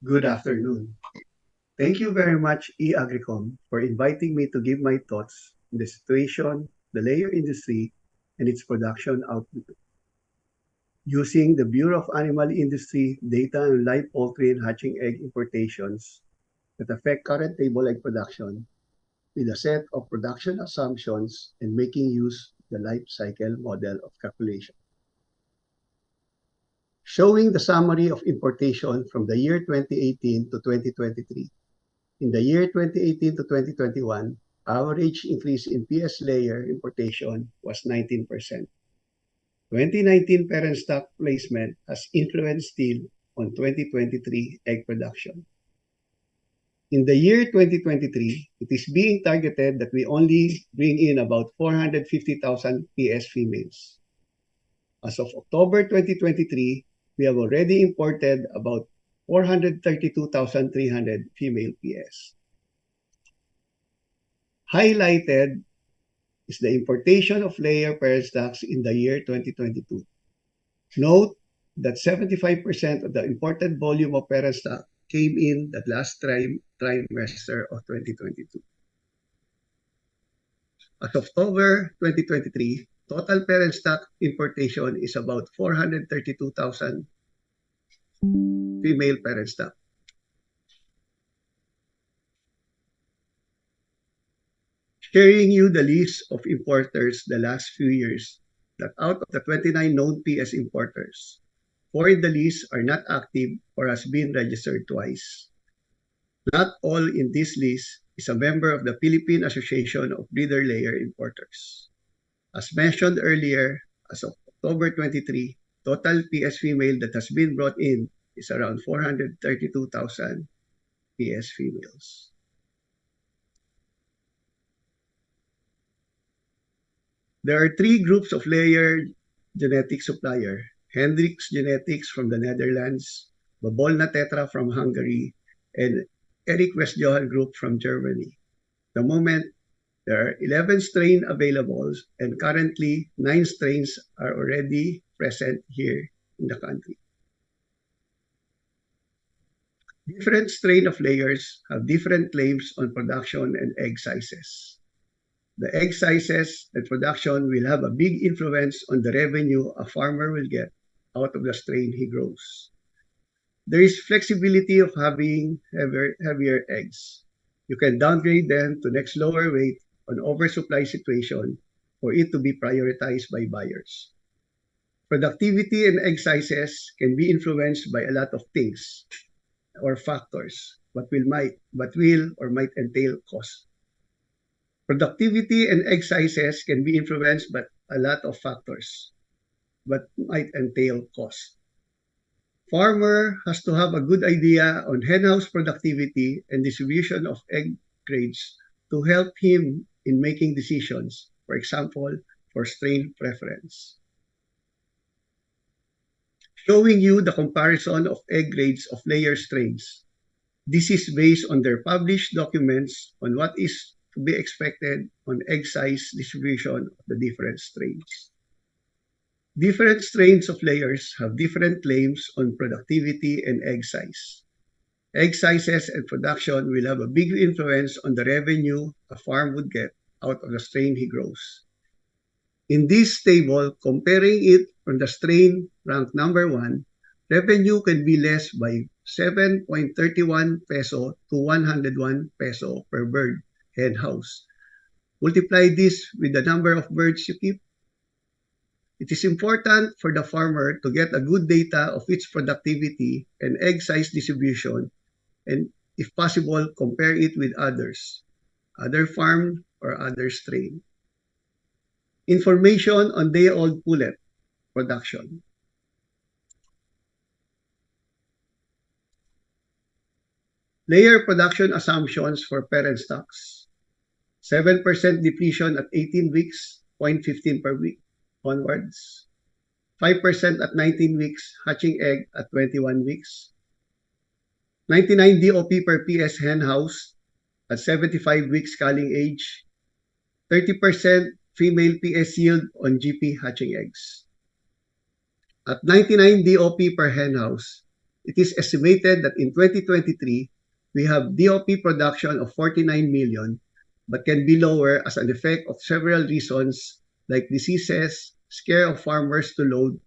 Good afternoon. Thank you very much, e-agricom, for inviting me to give my thoughts on the situation, the layer industry, and its production output. Using the Bureau of Animal Industry data on live poultry and hatching egg importations that affect current table egg production with a set of production assumptions and making use of the life cycle model of calculation. Showing the summary of importation from the year 2018 to 2023. In the year 2018 to 2021, average increase in PS layer importation was 19%. 2019 parent stock placement has influenced still on 2023 egg production. In the year 2023, it is being targeted that we only bring in about 450,000 PS females. As of October 2023, we have already imported about 432,300 female PS. Highlighted is the importation of layer parent stocks in the year 2022. Note that 75% of the imported volume of parent stock came in the last trimester of 2022. As of October 2023, total parent stock importation is about 432,000 female parent stock. Sharing you the list of importers the last few years, that out of the 29 known PS importers, 4 in the list are not active or has been registered twice. Not all in this list is a member of the Philippine Association of Breeder Layer Importers. As mentioned earlier, as of October 23, total PS female that has been brought in is around 432,000 PS females. There are 3 groups of layer genetic supplier: Hendrix Genetics from the Netherlands, Babolna Tetra from Hungary, and Eric Westjohan Group from Germany. The moment, there are 11 strains available, and currently 9 strains are already present here in the country. Different strain of layers have different claims on production and egg sizes. The egg sizes and production will have a big influence on the revenue a farmer will get out of the strain he grows. There is flexibility of having heavier eggs. You can downgrade them to next lower weight on oversupply situation for it to be prioritized by buyers. Productivity and egg sizes can be influenced by a lot of things or factors, but will or might entail cost. Productivity and egg sizes can be influenced by a lot of factors, but might entail cost. Farmer has to have a good idea on henhouse productivity and distribution of egg grades to help him in making decisions, for example, for strain preference. Showing you the comparison of egg grades of layer strains. This is based on their published documents on what is to be expected on egg size distribution of the different strains. Different strains of layers have different claims on productivity and egg size. Egg sizes and production will have a big influence on the revenue a farm would get out of the strain he grows. In this table, comparing it from the strain ranked number 1, revenue can be less by 7.31 peso to 101 peso per bird hen house. Multiply this with the number of birds you keep. It is important for the farmer to get a good data of its productivity and egg size distribution, and if possible, compare it with others, other farm or other strain. Information on day-old pullet production. Layer production assumptions for parent stocks. 7% depletion at 18 weeks, 0.15 per week onwards. 5% at 19 weeks, hatching egg at 21 weeks. 99 DOP per PS hen house at 75 weeks culling age. 30% female PS yield on GP hatching eggs. At 99 DOP per hen house, it is estimated that in 2023, we have DOP production of 49 million, but can be lower as an effect of several reasons like diseases, scare of farmers to load,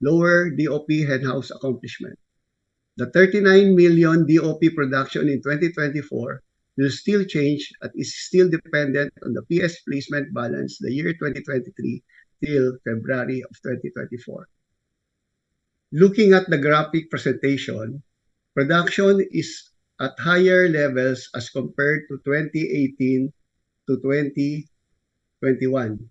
lower DOP henhouse accomplishment. The 39 million DOP production in 2024 will still change and is still dependent on the PS placement balance the year 2023 till February of 2024. Looking at the graphic presentation, production is at higher levels as compared to 2018 to 2021.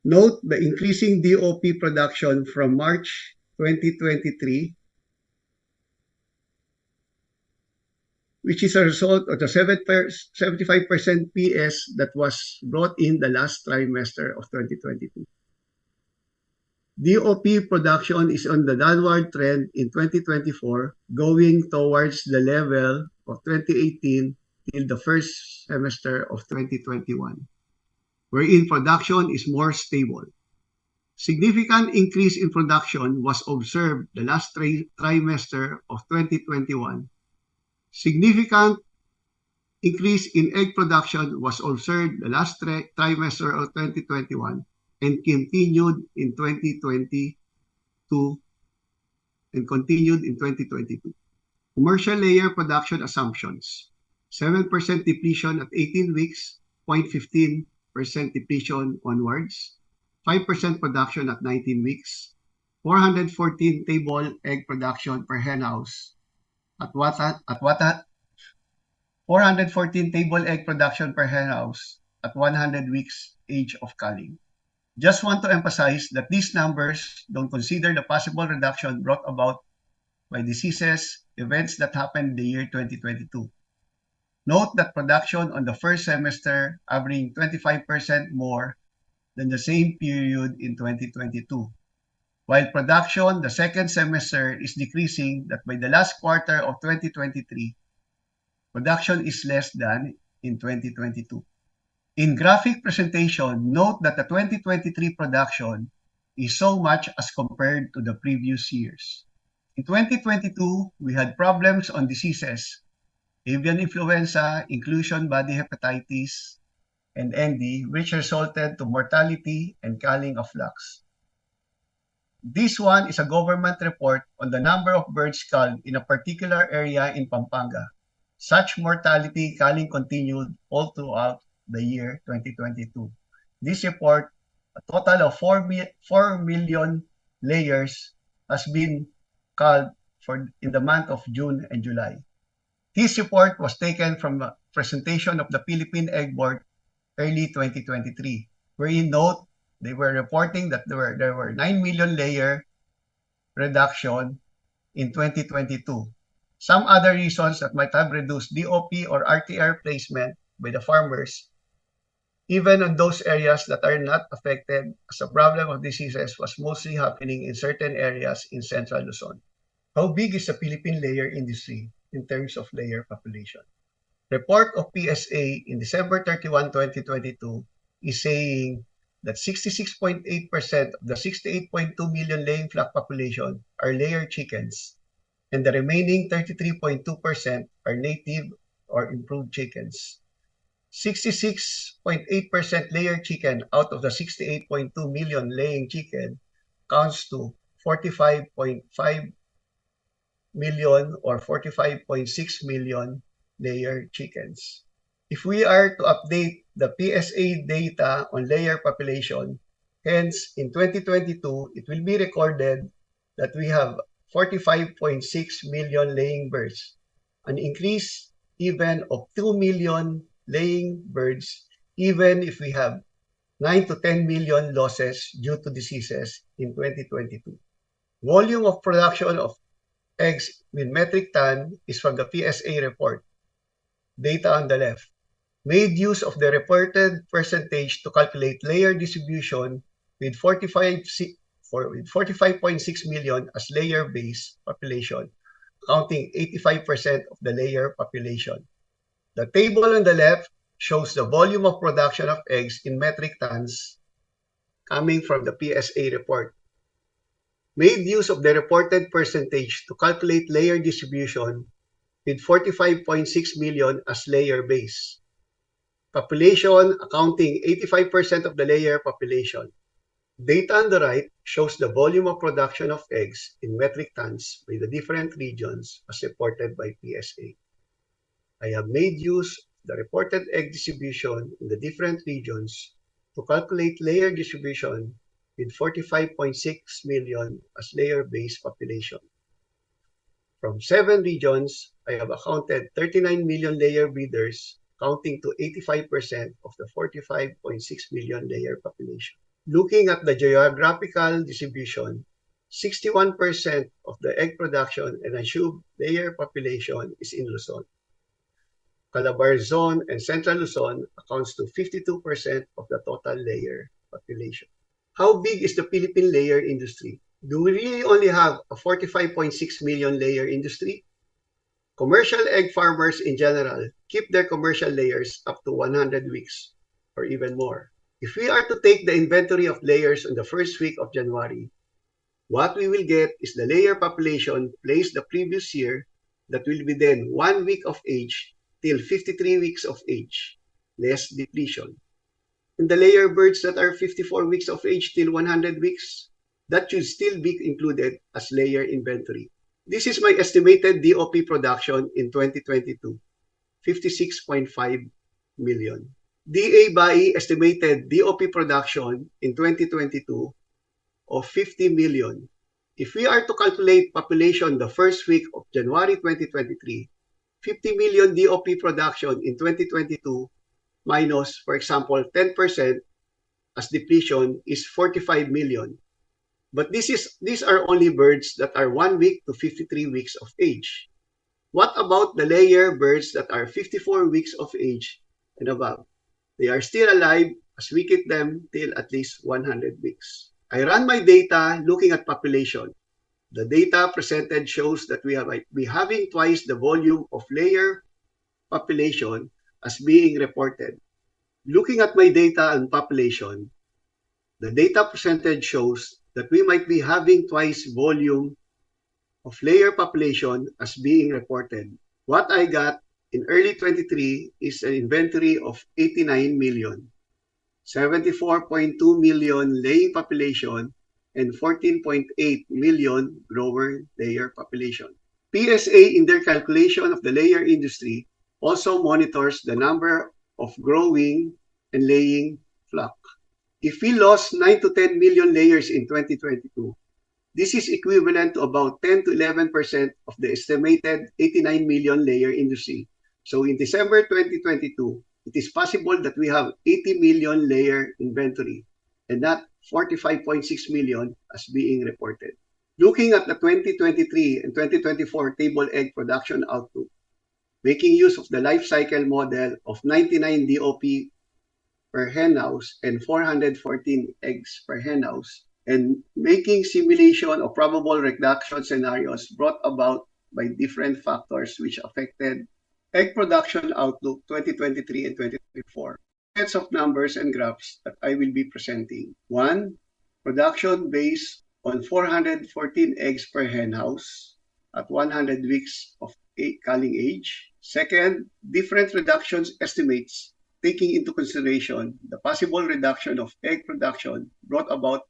Note the increasing DOP production from March 2023, which is a result of the 75% PS that was brought in the last trimester of 2022. DOP production is on the downward trend in 2024, going towards the level of 2018 till the first semester of 2021, wherein production is more stable. Significant increase in production was observed the last trimester of 2021. Significant increase in egg production was observed the last trimester of 2021 and continued in 2022 and continued in 2022. Commercial layer production assumptions: 7% depletion at 18 weeks, 0.15% depletion onwards, 5% production at 19 weeks, 414 table egg production per hen house, at 414 table egg production per hen house at 100 weeks age of culling. Just want to emphasize that these numbers don't consider the possible reduction brought about by diseases, events that happened in the year 2022. Note that production on the first semester averaging 25% more than the same period in 2022. While production the second semester is decreasing, that by the last quarter of 2023, production is less than in 2022. In graphic presentation, note that the 2023 production is so much as compared to the previous years. In 2022, we had problems on diseases, avian influenza, inclusion body hepatitis, and ND, which resulted to mortality and culling of flocks. This one is a government report on the number of birds culled in a particular area in Pampanga. Such mortality culling continued all throughout the year 2022. This report, a total of 4 million layers has been culled in the month of June and July. This report was taken from a presentation of the Philippine Egg Board early 2023, wherein note they were reporting that there were 9 million layer reduction in 2022. Some other reasons that might have reduced DOP or RTR placement by the farmers, even on those areas that are not affected as a problem of diseases, was mostly happening in certain areas in Central Luzon. How big is the Philippine layer industry in terms of layer population? Report of PSA in December 31, 2022 is saying that 66.8% of the 68.2 million laying flock population are layer chickens, and the remaining 33.2% are native or improved chickens. 66.8% layer chicken out of the 68.2 million laying chicken counts to 45.5 million or 45.6 million layer chickens. If we are to update the PSA data on layer population, hence in 2022, it will be recorded that we have 45.6 million laying birds, an increase even of 2 million laying birds, even if we have 9 to 10 million losses due to diseases in 2022. Volume of production of eggs with metric ton is from the PSA report. Data on the left. Made use of the reported percentage to calculate layer distribution with 45.6 million as layer base population, counting 85% of the layer population. The table on the left shows the volume of production of eggs in metric tons coming from the PSA report. made use of the reported percentage to calculate layer distribution with 45.6 million as layer base. Population accounting 85% of the layer population. Data on the right shows the volume of production of eggs in metric tons by the different regions as reported by PSA. I have made use of the reported egg distribution in the different regions to calculate layer distribution with 45.6 million as layer base population. From 7 regions, I have accounted 39 million layer breeders, counting to 85% of the 45.6 million layer population. Looking at the geographical distribution, 61% of the egg production and assumed layer population is in Luzon. Calabar Zone and Central Luzon accounts to 52% of the total layer population. How big is the Philippine layer industry? Do we really only have a 45.6 million layer industry? Commercial egg farmers in general keep their commercial layers up to 100 weeks or even more. If we are to take the inventory of layers on the first week of January, what we will get is the layer population placed the previous year that will be then 1 week of age till 53 weeks of age, less depletion. And the layer birds that are 54 weeks of age till 100 weeks, that should still be included as layer inventory. This is my estimated DOP production in 2022, 56.5 million. DA BAI estimated DOP production in 2022 of 50 million. If we are to calculate population the first week of January 2023, 50 million DOP production in 2022 minus, for example, 10% as depletion is 45 million. But these are only birds that are 1 week to 53 weeks of age. What about the layer birds that are 54 weeks of age and above? They are still alive as we keep them till at least 100 weeks. I run my data looking at population. The data presented shows that we might be having twice the volume of layer population as being reported. Looking at my data on population, the data presented shows that we might be having twice volume of layer population as being reported. What I got in early 23 is an inventory of 89 million, 74.2 million laying population, and 14.8 million grower layer population. PSA, in their calculation of the layer industry, also monitors the number of growing and laying flock. If we lost 9 to 10 million layers in 2022, this is equivalent to about 10 to 11% of the estimated 89 million layer industry. So in December 2022, it is possible that we have 80 million layer inventory and not 45.6 million as being reported. Looking at the 2023 and 2024 table egg production output, making use of the life cycle model of 99 DOP per hen house and 414 eggs per hen house, and making simulation of probable reduction scenarios brought about by different factors which affected egg production outlook 2023 and 2024. Sets of numbers and graphs that I will be presenting. One, production based on 414 eggs per hen house at 100 weeks of culling age. Second, different reductions estimates taking into consideration the possible reduction of egg production brought about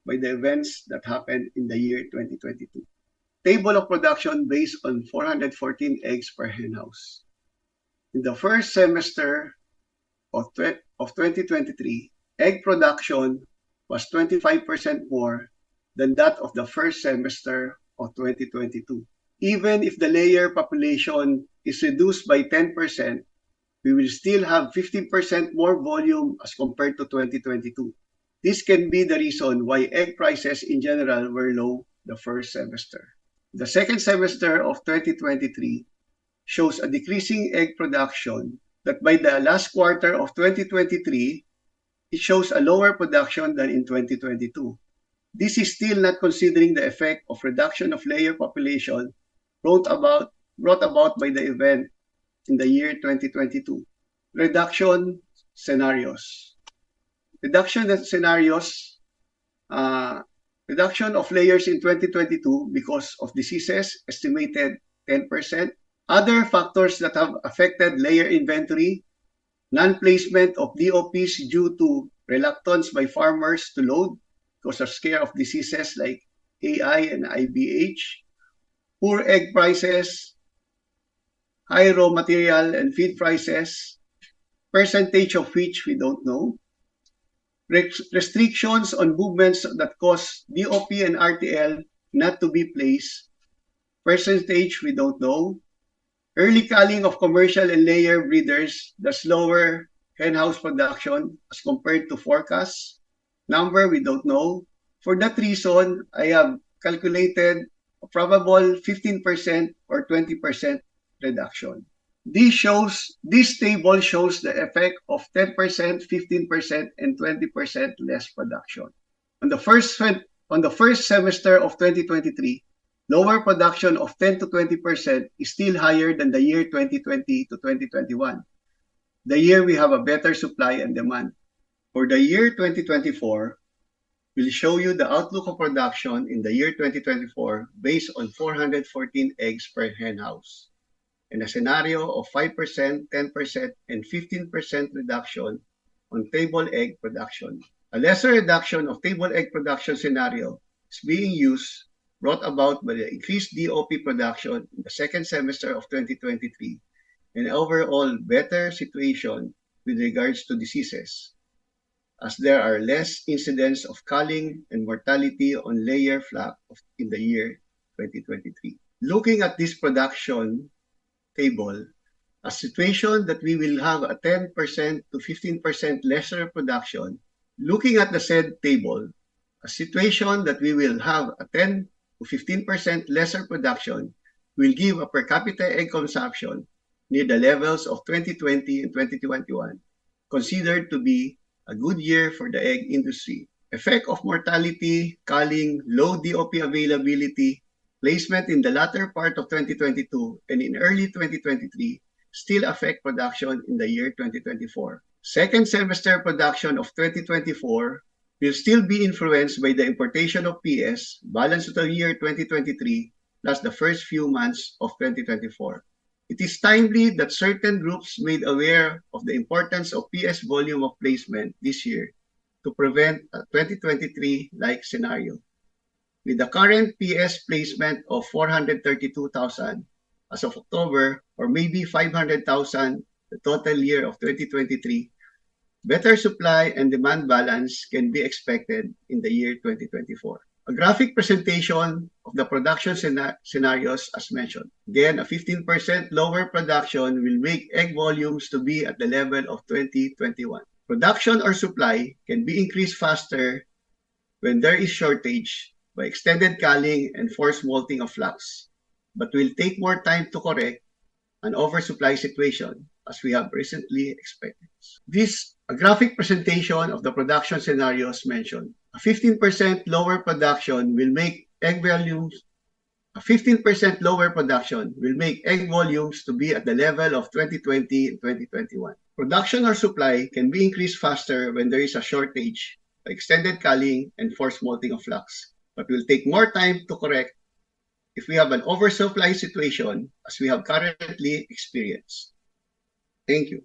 by the events that happened in the year 2022. Table of production based on 414 eggs per hen house. In the first semester of 2023, egg production was 25% more than that of the first semester of 2022. Even if the layer population is reduced by 10%, we will still have 15% more volume as compared to 2022. This can be the reason why egg prices in general were low the first semester. The second semester of 2023 shows a decreasing egg production that by the last quarter of 2023, it shows a lower production than in 2022. This is still not considering the effect of reduction of layer population brought about by the event in the year 2022. Reduction scenarios. Reduction scenarios Reduction of layers in 2022 because of diseases, estimated 10%. Other factors that have affected layer inventory, non-placement of DOPs due to reluctance by farmers to load because of scare of diseases like AI and IBH, poor egg prices, high raw material and feed prices, percentage of which we don't know, restrictions on movements that cause DOP and RTL not to be placed, percentage we don't know, early culling of commercial and layer breeders, the slower henhouse production as compared to forecasts, number we don't know. For that reason, I have calculated a probable 15% or 20% reduction. This table shows the effect of 10%, 15%, and 20% less production. On the first semester of 2023, lower production of 10 to 20% is still higher than the year 2020 to 2021. The year we have a better supply and demand. For the year 2024, we'll show you the outlook of production in the year 2024 based on 414 eggs per hen house, in a scenario of 5%, 10%, and 15% reduction on table egg production. A lesser reduction of table egg production scenario is being used, brought about by the increased DOP production in the second semester of 2023 and overall better situation with regards to diseases, as there are less incidents of culling and mortality on layer flock in the year 2023. Looking at this production table, a situation that we will have a 10% to 15% lesser production. Looking at the said table, a situation that we will have a 10 to 15% lesser production will give a per capita egg consumption near the levels of 2020 and 2021, considered to be a good year for the egg industry. Effect of mortality, culling, low DOP availability, placement in the latter part of 2022 and in early 2023 still affect production in the year 2024. Second semester production of 2024 will still be influenced by the importation of PS, balance of the year 2023, plus the first few months of 2024. It is timely that certain groups made aware of the importance of PS volume of placement this year to prevent a 2023-like scenario. With the current PS placement of 432,000 as of October, or maybe 500,000 the total year of 2023, better supply and demand balance can be expected in the year 2024. A graphic presentation of the production scenarios as mentioned. Again, a 15% lower production will make egg volumes to be at the level of 2021. Production or supply can be increased faster when there is shortage by extended culling and forced molting of flocks, but will take more time to correct an oversupply situation as we have recently expected. This a graphic presentation of the production scenarios mentioned. A 15% lower production will make egg volumes A 15% lower production will make egg volumes to be at the level of 2020 and 2021. Production or supply can be increased faster when there is a shortage by extended culling and forced molting of flocks, but will take more time to correct if we have an oversupply situation as we have currently experienced. Thank you.